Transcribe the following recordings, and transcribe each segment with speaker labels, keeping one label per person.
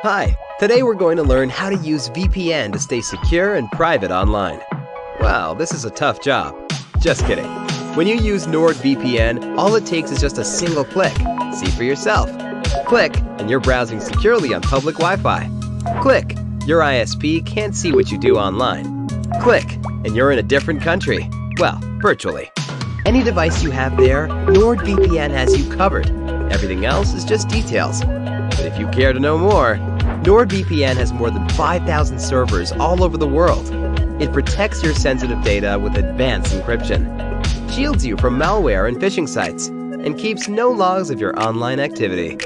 Speaker 1: Hi, today we're going to learn how to use VPN to stay secure and private online. Wow, this is a tough job. Just kidding. When you use NordVPN, all it takes is just a single click. See for yourself. Click, and you're browsing securely on public Wi-Fi. Click, your ISP can't see what you do online. Click, and you're in a different country. Well, virtually. Any device you have there, NordVPN has you covered. Everything else is just details. But if you care to know more, NordVPN has more than 5,000 servers all over the world. It protects your sensitive data with advanced encryption, shields you from malware and phishing sites, and keeps no logs of your online activity.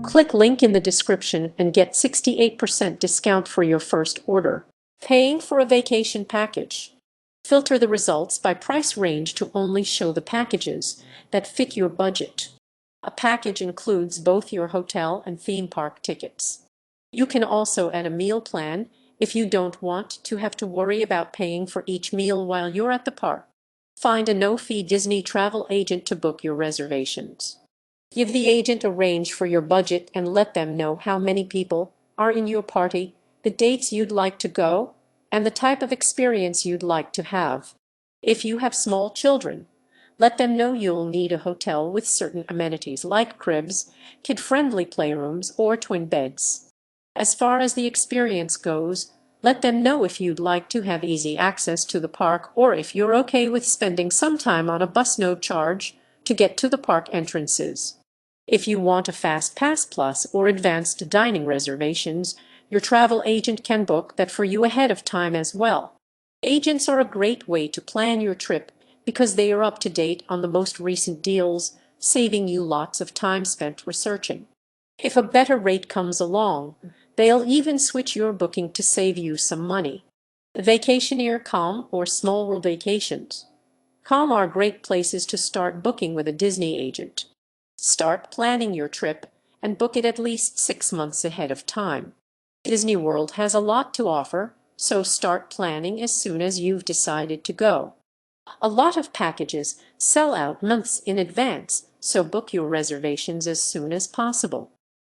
Speaker 2: Click link in the description and get 68% discount for your first order. Paying for a vacation package. Filter the results by price range to only show the packages that fit your budget. A package includes both your hotel and theme park tickets. You can also add a meal plan if you don't want to have to worry about paying for each meal while you're at the park. Find a no-fee Disney travel agent to book your reservations. Give the agent a range for your budget and let them know how many people are in your party, the dates you'd like to go, and the type of experience you'd like to have. If you have small children, let them know you'll need a hotel with certain amenities like cribs, kid-friendly playrooms, or twin beds. As far as the experience goes, let them know if you'd like to have easy access to the park or if you're okay with spending some time on a bus no charge to get to the park entrances. If you want a Fast Pass Plus or advanced dining reservations, your travel agent can book that for you ahead of time as well. Agents are a great way to plan your trip because they are up to date on the most recent deals, saving you lots of time spent researching. If a better rate comes along, they'll even switch your booking to save you some money. Vacationeer Calm or Small World Vacations. Calm are great places to start booking with a Disney agent. Start planning your trip and book it at least 6 months ahead of time. Disney World has a lot to offer, so start planning as soon as you've decided to go. A lot of packages sell out months in advance, so book your reservations as soon as possible.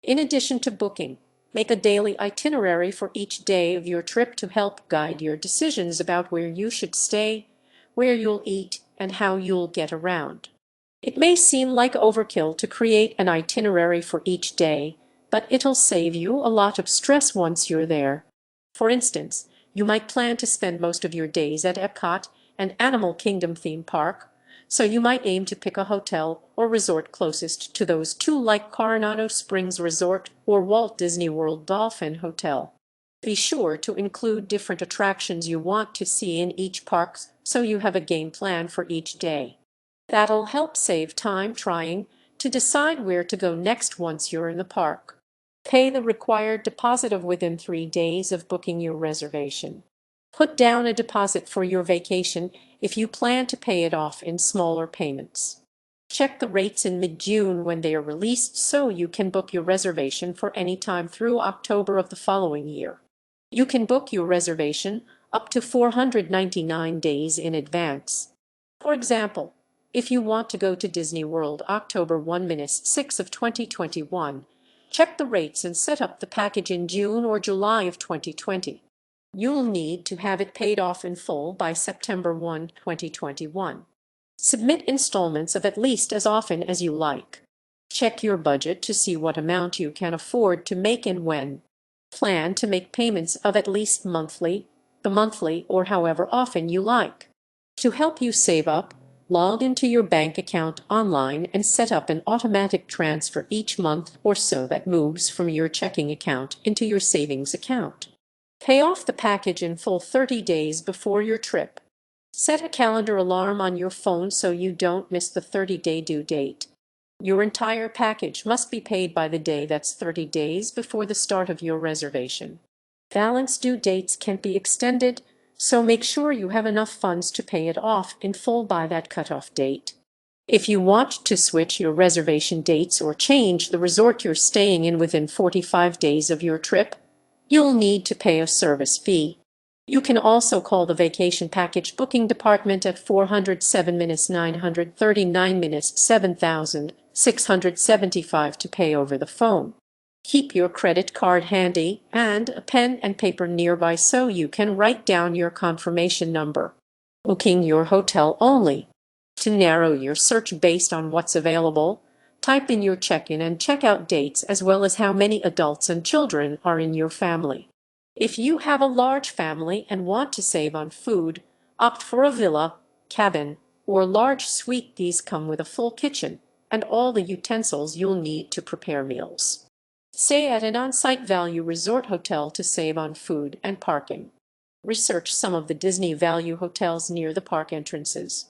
Speaker 2: In addition to booking, make a daily itinerary for each day of your trip to help guide your decisions about where you should stay, where you'll eat, and how you'll get around. It may seem like overkill to create an itinerary for each day, but it'll save you a lot of stress once you're there. For instance, you might plan to spend most of your days at Epcot and Animal Kingdom theme park, so you might aim to pick a hotel or resort closest to those two like Coronado Springs Resort or Walt Disney World Dolphin Hotel. Be sure to include different attractions you want to see in each park so you have a game plan for each day. That'll help save time trying to decide where to go next once you're in the park. Pay the required deposit of within 3 days of booking your reservation. Put down a deposit for your vacation if you plan to pay it off in smaller payments. Check the rates in mid-June when they are released so you can book your reservation for any time through October of the following year. You can book your reservation up to 499 days in advance. For example, if you want to go to Disney World October 1-6 of 2021, check the rates and set up the package in June or July of 2020. You'll need to have it paid off in full by September 1, 2021. Submit installments of at least as often as you like. Check your budget to see what amount you can afford to make and when. Plan to make payments of at least monthly, bi-monthly, or however often you like. To help you save up, log into your bank account online and set up an automatic transfer each month or so that moves from your checking account into your savings account. Pay off the package in full 30 days before your trip. Set a calendar alarm on your phone so you don't miss the 30-day due date. Your entire package must be paid by the day that's 30 days before the start of your reservation. Balance due dates can be extended, so make sure you have enough funds to pay it off in full by that cutoff date. If you want to switch your reservation dates or change the resort you're staying in within 45 days of your trip, you'll need to pay a service fee. You can also call the vacation package booking department at 407-939-7675 to pay over the phone. Keep your credit card handy and a pen and paper nearby so you can write down your confirmation number. Booking your hotel only. To narrow your search based on what's available, type in your check-in and check-out dates as well as how many adults and children are in your family. If you have a large family and want to save on food, opt for a villa, cabin, or large suite. These come with a full kitchen and all the utensils you'll need to prepare meals. Stay at an on-site value resort hotel to save on food and parking. Research some of the Disney value hotels near the park entrances.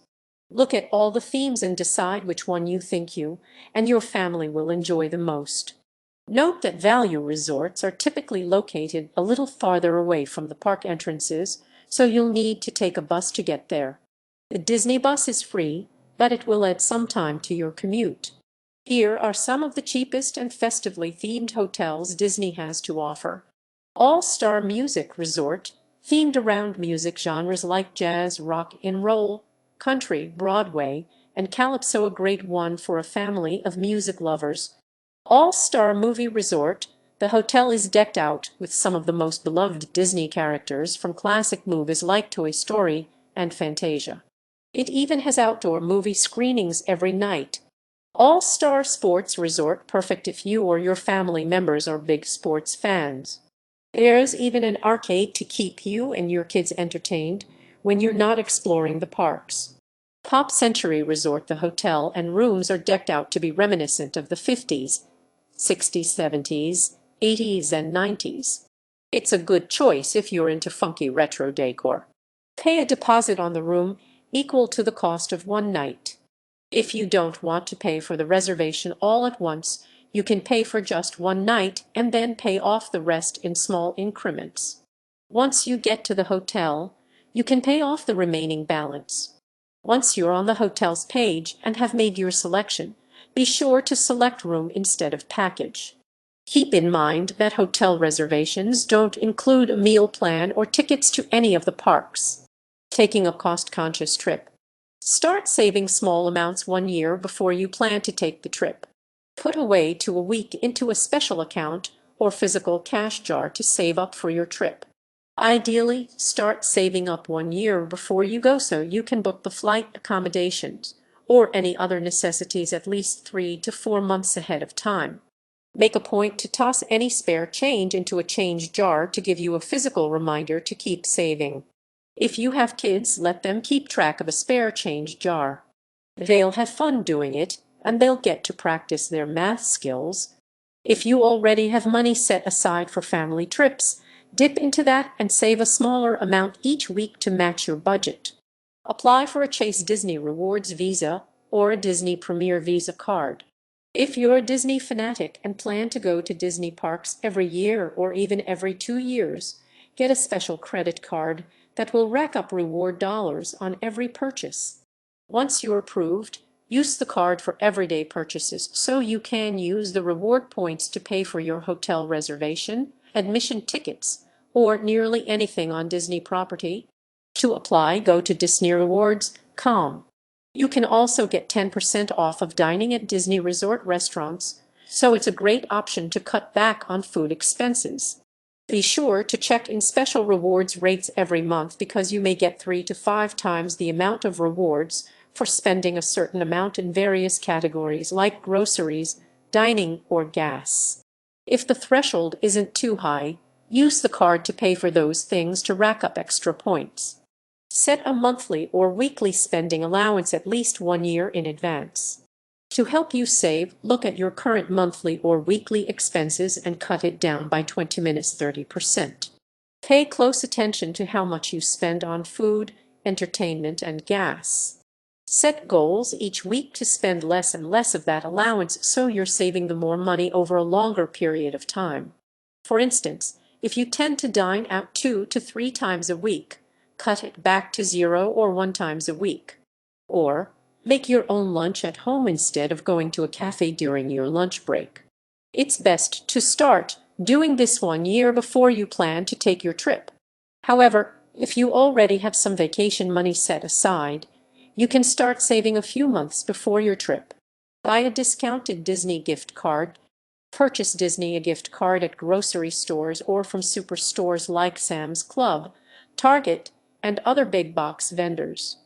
Speaker 2: Look at all the themes and decide which one you think you and your family will enjoy the most. Note that value resorts are typically located a little farther away from the park entrances, so you'll need to take a bus to get there. The Disney bus is free, but it will add some time to your commute. Here are some of the cheapest and festively themed hotels Disney has to offer. All-Star Music Resort, themed around music genres like jazz, rock and roll, country, Broadway, and calypso, a great one for a family of music lovers. All-Star Movie Resort, the hotel is decked out with some of the most beloved Disney characters from classic movies like Toy Story and Fantasia. It even has outdoor movie screenings every night. All-Star Sports Resort, perfect if you or your family members are big sports fans. There's even an arcade to keep you and your kids entertained when you're not exploring the parks. Pop Century Resort, the hotel and rooms are decked out to be reminiscent of the 50s, 60s, 70s, 80s, and 90s. It's a good choice if you're into funky retro decor. Pay a deposit on the room equal to the cost of one night. If you don't want to pay for the reservation all at once, you can pay for just one night and then pay off the rest in small increments. Once you get to the hotel, you can pay off the remaining balance. Once you're on the hotel's page and have made your selection, be sure to select room instead of package. Keep in mind that hotel reservations don't include a meal plan or tickets to any of the parks. Taking a cost-conscious trip. Start saving small amounts 1 year before you plan to take the trip. Put away to a week into a special account or physical cash jar to save up for your trip. Ideally, start saving up 1 year before you go so you can book the flight, accommodations, or any other necessities at least 3 to 4 months ahead of time. Make a point to toss any spare change into a change jar to give you a physical reminder to keep saving. If you have kids, let them keep track of a spare change jar. They'll have fun doing it, and they'll get to practice their math skills. If you already have money set aside for family trips, dip into that and save a smaller amount each week to match your budget. Apply for a Chase Disney Rewards Visa or a Disney Premier Visa card. If you're a Disney fanatic and plan to go to Disney parks every year or even every 2 years, get a special credit card that will rack up reward dollars on every purchase. Once you're approved, use the card for everyday purchases so you can use the reward points to pay for your hotel reservation, admission tickets, or nearly anything on Disney property. To apply, go to DisneyRewards.com. You can also get 10% off of dining at Disney Resort restaurants, so it's a great option to cut back on food expenses. Be sure to check in special rewards rates every month because you may get 3 to 5 times the amount of rewards for spending a certain amount in various categories like groceries, dining, or gas. If the threshold isn't too high, use the card to pay for those things to rack up extra points. Set a monthly or weekly spending allowance at least 1 year in advance. To help you save, look at your current monthly or weekly expenses and cut it down by 20–30%. Pay close attention to how much you spend on food, entertainment, and gas. Set goals each week to spend less and less of that allowance so you're saving the more money over a longer period of time. For instance, if you tend to dine out 2 to 3 times a week, cut it back to 0 or 1 times a week. Or, make your own lunch at home instead of going to a cafe during your lunch break. It's best to start doing this 1 year before you plan to take your trip. However, If you already have some vacation money set aside, you can start saving a few months before your trip. Buy a discounted Disney gift card. Purchase Disney a gift card at grocery stores or from superstores like Sam's Club, Target, and other big box vendors.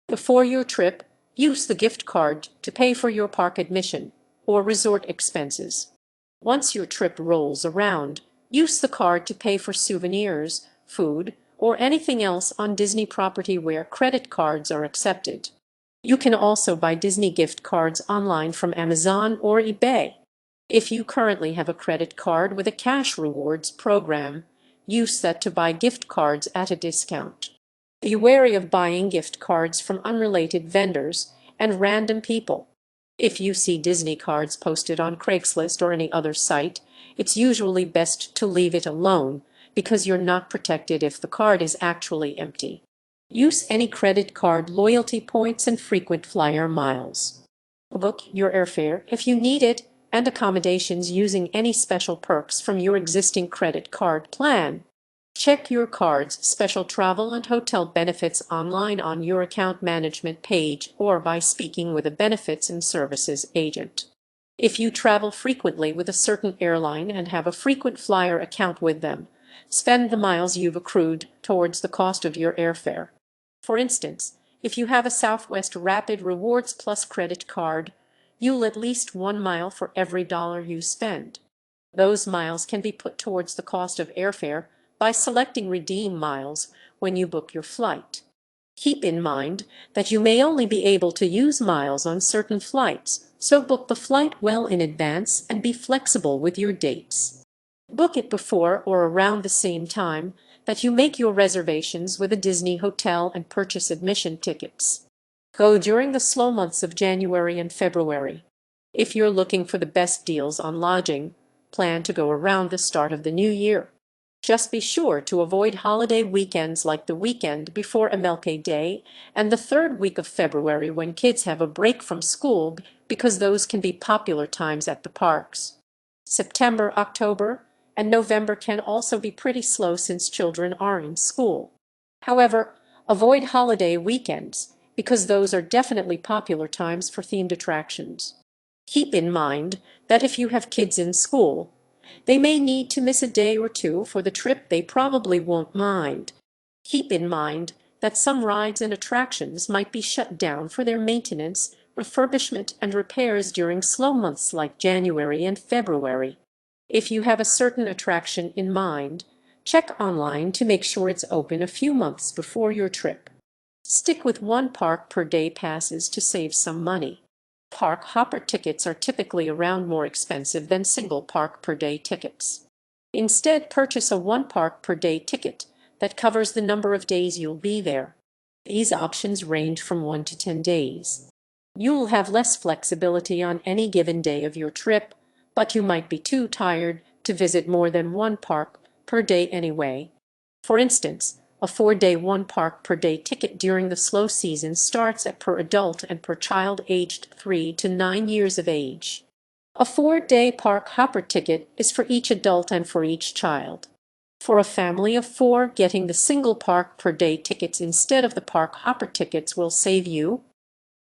Speaker 2: Before your trip, use the gift card to pay for your park admission or resort expenses. Once your trip rolls around, use the card to pay for souvenirs, food, or anything else on Disney property where credit cards are accepted. You can also buy Disney gift cards online from Amazon or eBay. If you currently have a credit card with a cash rewards program, use that to buy gift cards at a discount. Be wary of buying gift cards from unrelated vendors and random people. If you see Disney cards posted on Craigslist or any other site, it's usually best to leave it alone because you're not protected if the card is actually empty. Use any credit card loyalty points and frequent flyer miles. Book your airfare if you need it and accommodations using any special perks from your existing credit card plan. Check your card's special travel and hotel benefits online on your account management page or by speaking with a benefits and services agent. If you travel frequently with a certain airline and have a frequent flyer account with them, spend the miles you've accrued towards the cost of your airfare. For instance, if you have a Southwest Rapid Rewards Plus credit card, you'll at least 1 mile for every dollar you spend. Those miles can be put towards the cost of airfare by selecting Redeem Miles when you book your flight. Keep in mind that you may only be able to use miles on certain flights, so book the flight well in advance and be flexible with your dates. Book it before or around the same time that you make your reservations with a Disney hotel and purchase admission tickets. Go during the slow months of January and February. If you're looking for the best deals on lodging, plan to go around the start of the new year. Just be sure to avoid holiday weekends like the weekend before MLK Day and the third week of February when kids have a break from school because those can be popular times at the parks. September, October, and November can also be pretty slow since children are in school. However, avoid holiday weekends because those are definitely popular times for themed attractions. Keep in mind that if you have kids in school, they may need to miss a day or two for the trip. They probably won't mind. Keep in mind that some rides and attractions might be shut down for their maintenance, refurbishment, and repairs during slow months like January and February. If you have a certain attraction in mind, check online to make sure it's open a few months before your trip. Stick with one park per day passes to save some money. Park hopper tickets are typically around more expensive than single park per day tickets. Instead, purchase a one park per day ticket that covers the number of days you'll be there. These options range from 1 to 10 days. You'll have less flexibility on any given day of your trip, but you might be too tired to visit more than one park per day anyway. For instance, a 4-day one park per day ticket during the slow season starts at per adult and per child aged 3 to 9 years of age. A 4-day park hopper ticket is for each adult and for each child. For a family of 4, getting the single park per day tickets instead of the park hopper tickets will save you